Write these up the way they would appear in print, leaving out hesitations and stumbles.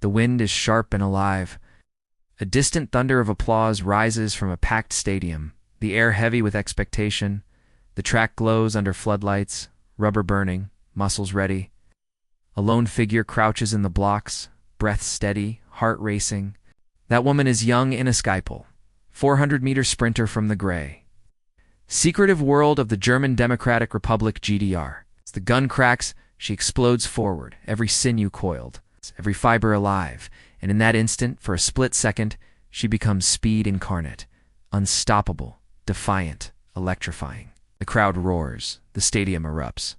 The wind is sharp and alive. A distant thunder of applause rises from a packed stadium, the air heavy with expectation. The track glows under floodlights, rubber burning, muscles ready. A lone figure crouches in the blocks, breath steady, heart racing. That woman is young Ines Geipel, 400-meter sprinter from the gray. Secretive world of the German Democratic Republic GDR. As the gun cracks, she explodes forward, every sinew coiled, every fiber alive, and in that instant, for a split second, she becomes speed incarnate, unstoppable, defiant, electrifying. The crowd roars, the stadium erupts.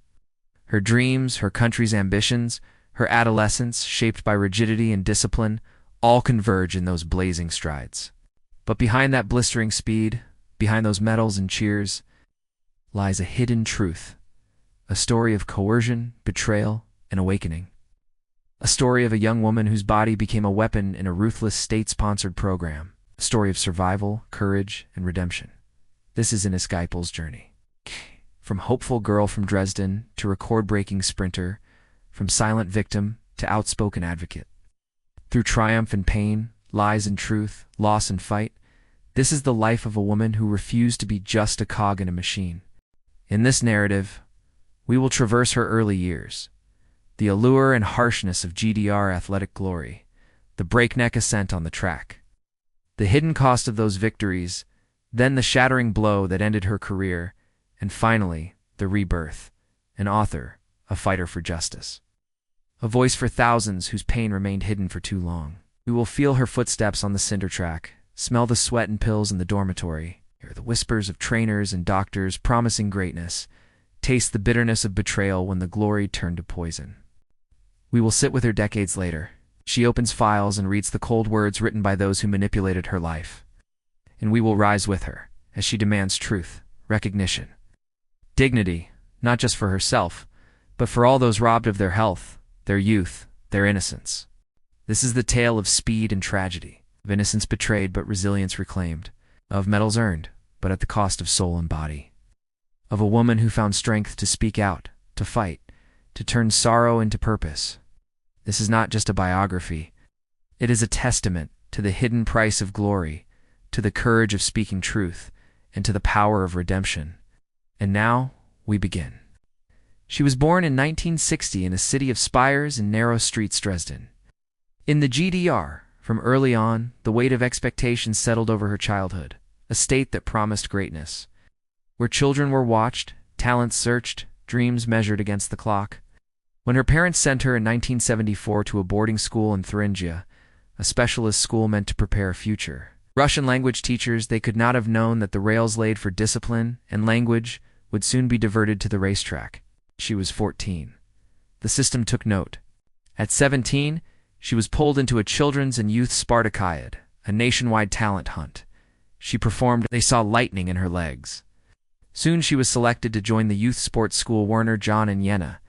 Her dreams, her country's ambitions, her adolescence, shaped by rigidity and discipline, all converge in those blazing strides. But behind that blistering speed, behind those medals and cheers, lies a hidden truth, a story of coercion, betrayal, and awakening. A story of a young woman whose body became a weapon in a ruthless state-sponsored program. A story of survival, courage, and redemption. This is Ines Geipel's journey. From hopeful girl from Dresden to record-breaking sprinter, from silent victim to outspoken advocate. Through triumph and pain, lies and truth, loss and fight, this is the life of a woman who refused to be just a cog in a machine. In this narrative, we will traverse her early years, the allure and harshness of GDR athletic glory, the breakneck ascent on the track, the hidden cost of those victories, then the shattering blow that ended her career, and finally, the rebirth, an author, a fighter for justice. A voice for thousands whose pain remained hidden for too long. We will feel her footsteps on the cinder track, smell the sweat and pills in the dormitory, hear the whispers of trainers and doctors promising greatness, taste the bitterness of betrayal when the glory turned to poison. We will sit with her decades later. She opens files and reads the cold words written by those who manipulated her life. And we will rise with her, as she demands truth, recognition, dignity, not just for herself, but for all those robbed of their health, their youth, their innocence. This is the tale of speed and tragedy, of innocence betrayed but resilience reclaimed, of medals earned, but at the cost of soul and body, of a woman who found strength to speak out, to fight, to turn sorrow into purpose. This is not just a biography. It is a testament to the hidden price of glory, to the courage of speaking truth, and to the power of redemption. And now, we begin. She was born in 1960 in a city of spires and narrow streets, Dresden. In the GDR, from early on, the weight of expectations settled over her childhood, a state that promised greatness, where children were watched, talents searched, dreams measured against the clock. When her parents sent her in 1974 to a boarding school in Thuringia, a specialist school meant to prepare a future, Russian language teachers, they could not have known that the rails laid for discipline and language would soon be diverted to the racetrack. She was 14. The system took note. At 17, she was pulled into a children's and youth Spartakiad, a nationwide talent hunt. She performed, they saw lightning in her legs. Soon she was selected to join the youth sports school Werner John in Jena,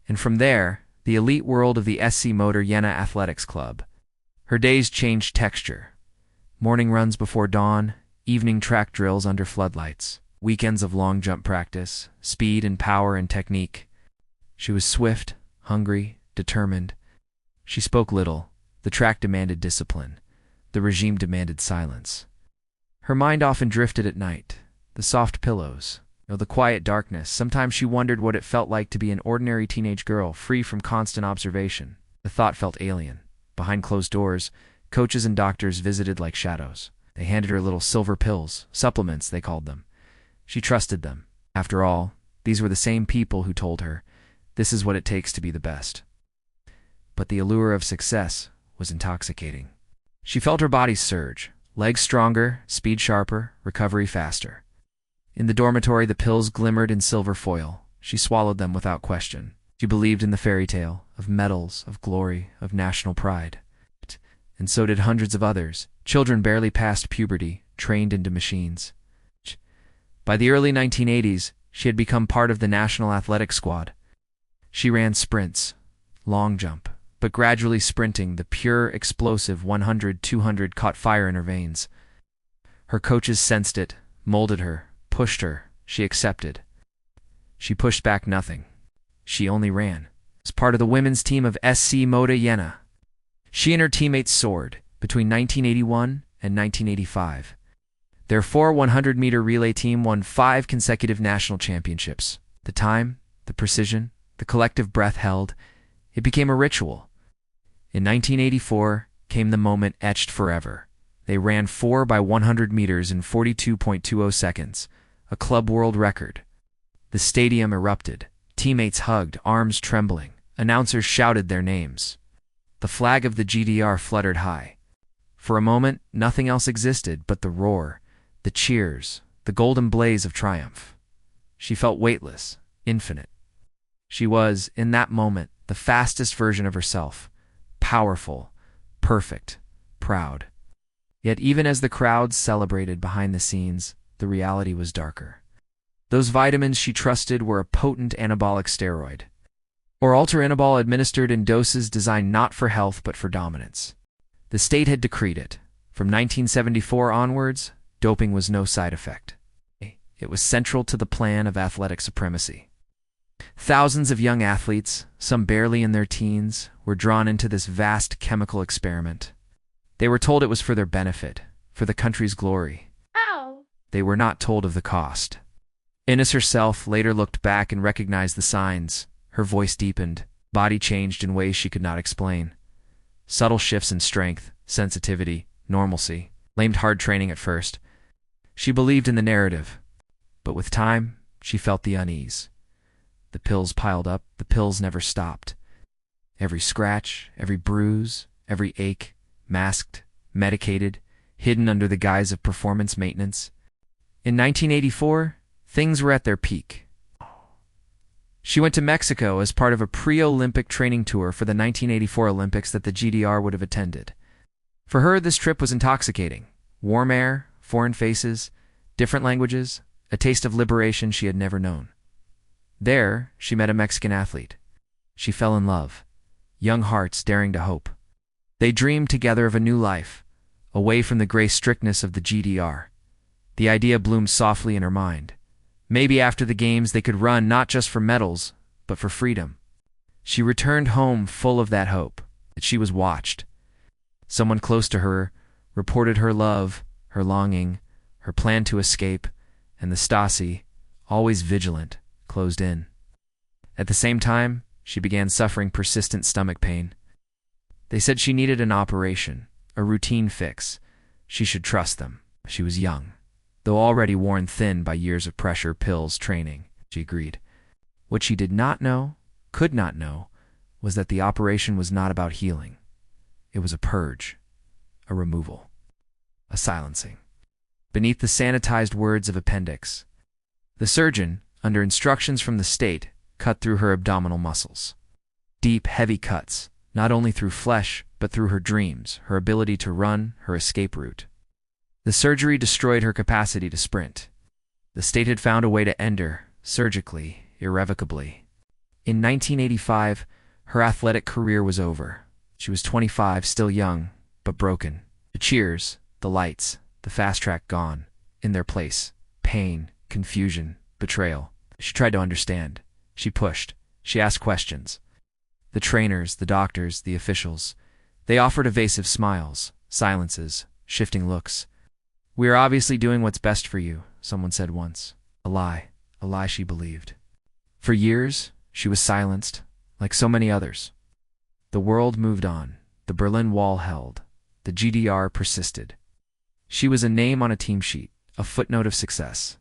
and from there, the elite world of the SC Motor Jena Athletics Club. Her days changed texture. Morning runs before dawn, evening track drills under floodlights, weekends of long jump practice, speed and power and technique. She was swift, hungry, determined. She spoke little. The track demanded discipline. The regime demanded silence. Her mind often drifted at night. The soft pillows, the quiet darkness. Sometimes she wondered what it felt like to be an ordinary teenage girl, free from constant observation. The thought felt alien. Behind closed doors, coaches and doctors visited like shadows. They handed her little silver pills, supplements they called them. She trusted them. After all, these were the same people who told her, this is what it takes to be the best. But the allure of success was intoxicating. She felt her body surge, legs stronger, speed sharper, recovery faster. In the dormitory, the pills glimmered in silver foil. She swallowed them without question. She believed in the fairy tale of medals, of glory, of national pride. And so did hundreds of others, children barely past puberty, trained into machines. By the early 1980s, she had become part of the national athletic squad. She ran sprints, long jump, but gradually sprinting, the pure, explosive 100-200 caught fire in her veins. Her coaches sensed it, molded her, pushed her. She accepted. She pushed back nothing. She only ran. As part of the women's team of SC Moda Jena. She and her teammates soared between 1981 and 1985. Their 4 100-meter relay team won 5 consecutive national championships. The time, the precision, the collective breath held, it became a ritual. In 1984 came the moment etched forever. They ran 4 by 100 meters in 42.20 seconds, a club world record. The stadium erupted. Teammates hugged, arms trembling. Announcers shouted their names. The flag of the GDR fluttered high. For a moment, nothing else existed but the roar, the cheers, the golden blaze of triumph. She felt weightless, infinite. She was, in that moment, the fastest version of herself, powerful, perfect, proud. Yet even as the crowds celebrated behind the scenes, the reality was darker. Those vitamins she trusted were a potent anabolic steroid, or ultra-anabol administered in doses designed not for health but for dominance. The state had decreed it. From 1974 onwards, doping was no side effect. It was central to the plan of athletic supremacy. Thousands of young athletes, some barely in their teens, were drawn into this vast chemical experiment. They were told it was for their benefit, for the country's glory. Ow! They were not told of the cost. Ines herself later looked back and recognized the signs. Her voice deepened, body changed in ways she could not explain. Subtle shifts in strength, sensitivity, normalcy, blamed hard training at first. She believed in the narrative, but with time, she felt the unease. The pills piled up, the pills never stopped. Every scratch, every bruise, every ache, masked, medicated, hidden under the guise of performance maintenance. In 1984, things were at their peak. She went to Mexico as part of a pre-Olympic training tour for the 1984 Olympics that the GDR would have attended. For her, this trip was intoxicating. Warm air, foreign faces, different languages, a taste of liberation she had never known. There, she met a Mexican athlete. She fell in love, young hearts daring to hope. They dreamed together of a new life, away from the gray strictness of the GDR. The idea bloomed softly in her mind. Maybe after the games they could run not just for medals, but for freedom. She returned home full of that hope, that she was watched. Someone close to her reported her love, her longing, her plan to escape, and the Stasi, always vigilant, closed in. At the same time, she began suffering persistent stomach pain. They said she needed an operation, a routine fix. She should trust them. She was young. Though already worn thin by years of pressure, pills, training, she agreed. What she did not know, could not know, was that the operation was not about healing. It was a purge, a removal, a silencing. Beneath the sanitized words of appendix, the surgeon, under instructions from the state, cut through her abdominal muscles. Deep, heavy cuts, not only through flesh, but through her dreams, her ability to run, her escape route. The surgery destroyed her capacity to sprint. The state had found a way to end her, surgically, irrevocably. In 1985, her athletic career was over. She was 25, still young, but broken. The cheers, the lights, the fast track gone. In their place, pain, confusion, betrayal. She tried to understand. She pushed. She asked questions. The trainers, the doctors, the officials, they offered evasive smiles, silences, shifting looks. "We are obviously doing what's best for you," someone said once. A lie she believed. For years, she was silenced, like so many others. The world moved on. The Berlin Wall held. The GDR persisted. She was a name on a team sheet, a footnote of success.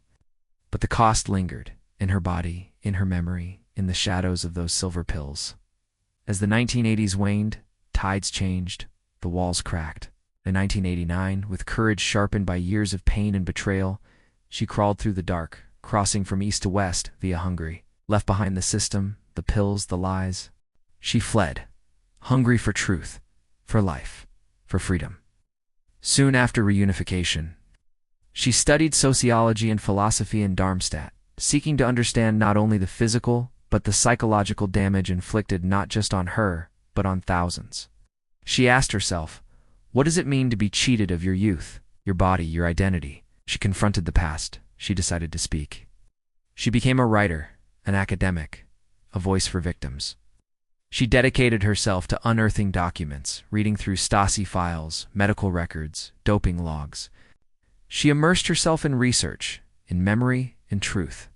But the cost lingered, in her body, in her memory, in the shadows of those silver pills. As the 1980s waned, tides changed, the walls cracked. In 1989, with courage sharpened by years of pain and betrayal, she crawled through the dark, crossing from east to west via Hungary. Left behind the system, the pills, the lies. She fled, hungry for truth, for life, for freedom. Soon after reunification, she studied sociology and philosophy in Darmstadt, seeking to understand not only the physical, but the psychological damage inflicted not just on her, but on thousands. She asked herself, what does it mean to be cheated of your youth, your body, your identity? She confronted the past. She decided to speak. She became a writer, an academic, a voice for victims. She dedicated herself to unearthing documents, reading through Stasi files, medical records, doping logs. She immersed herself in research, in memory, in truth.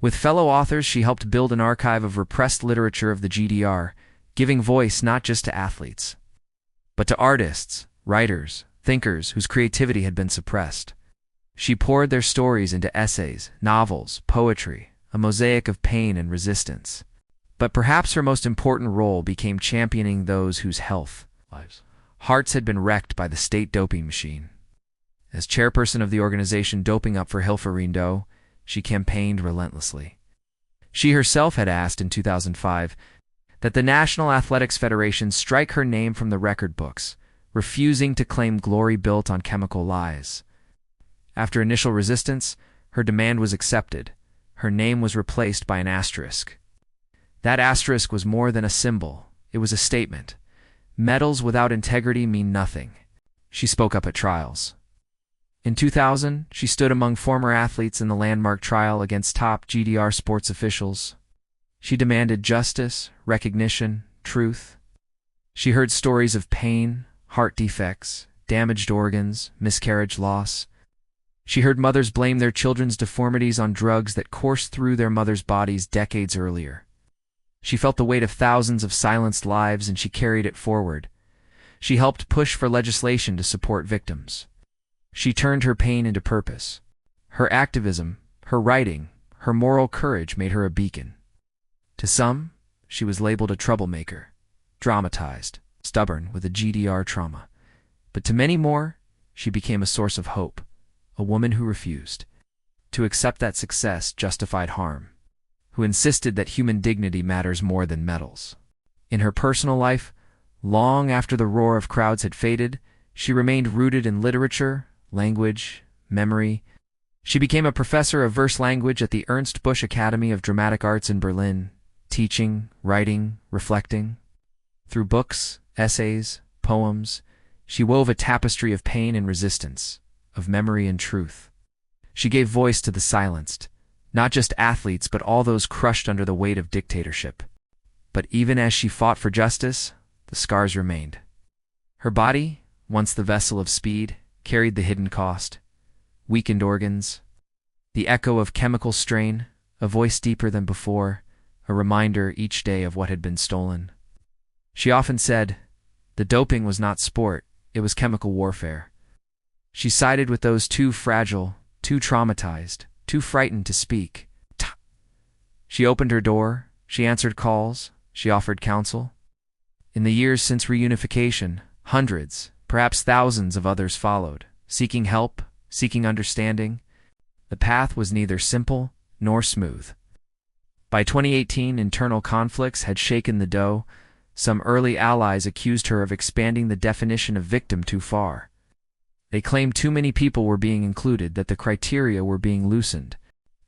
With fellow authors, she helped build an archive of repressed literature of the GDR, giving voice not just to athletes, but to artists, writers, thinkers whose creativity had been suppressed. She poured their stories into essays, novels, poetry, a mosaic of pain and resistance. But perhaps her most important role became championing those whose hearts had been wrecked by the state doping machine. As chairperson of the organization Doping Up for Hilferindo, she campaigned relentlessly. She herself had asked in 2005 that the National Athletics Federation strike her name from the record books, refusing to claim glory built on chemical lies. After initial resistance, her demand was accepted. Her name was replaced by an asterisk. That asterisk was more than a symbol. It was a statement. Medals without integrity mean nothing. She spoke up at trials. In 2000, she stood among former athletes in the landmark trial against top GDR sports officials. She demanded justice, recognition, truth. She heard stories of pain, heart defects, damaged organs, miscarriage loss. She heard mothers blame their children's deformities on drugs that coursed through their mothers' bodies decades earlier. She felt the weight of thousands of silenced lives, and she carried it forward. She helped push for legislation to support victims. She turned her pain into purpose. Her activism, her writing, her moral courage made her a beacon. To some, she was labeled a troublemaker, dramatized, stubborn with a GDR trauma. But to many more, she became a source of hope, a woman who refused to accept that success justified harm, who insisted that human dignity matters more than medals. In her personal life, long after the roar of crowds had faded, she remained rooted in literature, language, memory. She became a professor of verse language at the Ernst Busch Academy of Dramatic Arts in Berlin, teaching, writing, reflecting. Through books, essays, poems, she wove a tapestry of pain and resistance, of memory and truth. She gave voice to the silenced, not just athletes but all those crushed under the weight of dictatorship. But even as she fought for justice, the scars remained. Her body, once the vessel of speed, carried the hidden cost, weakened organs, the echo of chemical strain, a voice deeper than before, a reminder each day of what had been stolen. She often said, the doping was not sport, it was chemical warfare. She sided with those too fragile, too traumatized, too frightened to speak. She opened her door, she answered calls, she offered counsel. In the years since reunification, hundreds, perhaps thousands of others followed, seeking help, seeking understanding. The path was neither simple nor smooth. By 2018, internal conflicts had shaken the dough. Some early allies accused her of expanding the definition of victim too far. They claimed too many people were being included, that the criteria were being loosened.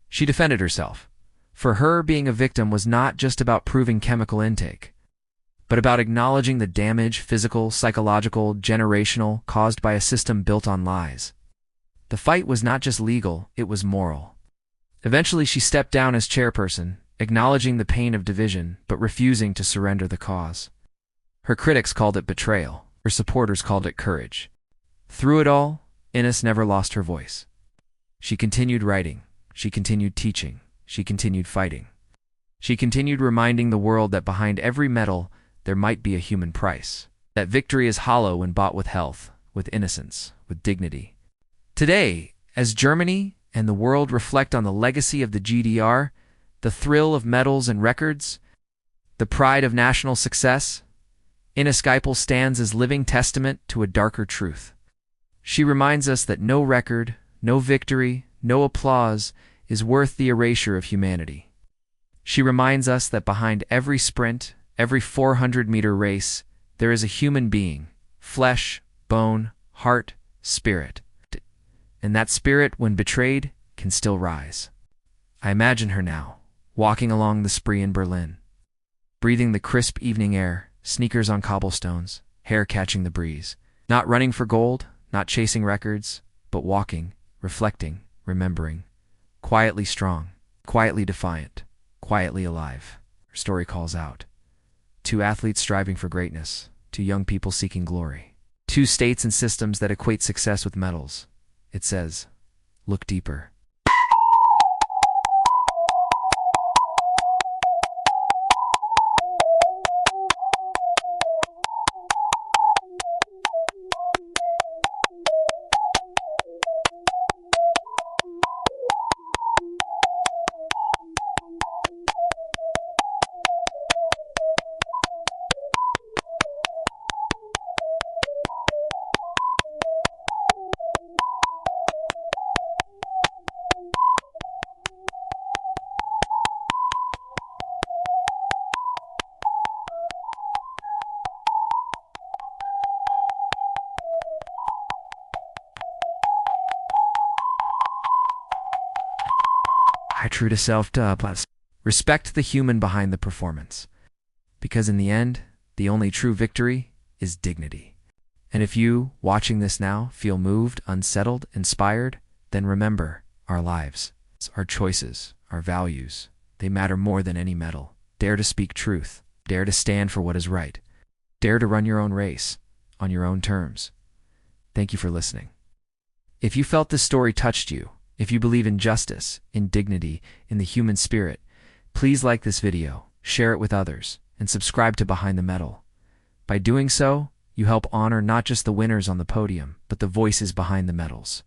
She defended herself. For her, being a victim was not just about proving chemical intake, but about acknowledging the damage, physical, psychological, generational, caused by a system built on lies. The fight was not just legal, it was moral. Eventually she stepped down as chairperson, acknowledging the pain of division, but refusing to surrender the cause. Her critics called it betrayal. Her supporters called it courage. Through it all, Ines never lost her voice. She continued writing. She continued teaching. She continued fighting. She continued reminding the world that behind every medal, there might be a human price. That victory is hollow when bought with health, with innocence, with dignity. Today, as Germany and the world reflect on the legacy of the GDR, the thrill of medals and records, the pride of national success, Ines Geipel stands as living testament to a darker truth. She reminds us that no record, no victory, no applause is worth the erasure of humanity. She reminds us that behind every sprint, every 400-meter race, there is a human being, flesh, bone, heart, spirit. And that spirit, when betrayed, can still rise. I imagine her now, walking along the Spree in Berlin, breathing the crisp evening air, sneakers on cobblestones, hair catching the breeze, not running for gold, not chasing records, but walking, reflecting, remembering, quietly strong, quietly defiant, quietly alive. Her story calls out. Two athletes striving for greatness. Two young people seeking glory. Two states and systems that equate success with medals. It says, look deeper. True to self, plus respect the human behind the performance. Because in the end, the only true victory is dignity. And if you, watching this now, feel moved, unsettled, inspired, then remember our lives, our choices, our values. They matter more than any medal. Dare to speak truth. Dare to stand for what is right. Dare to run your own race on your own terms. Thank you for listening. If you felt this story touched you, if you believe in justice, in dignity, in the human spirit, please like this video, share it with others, and subscribe to Behind the Medal. By doing so, you help honor not just the winners on the podium, but the voices behind the medals.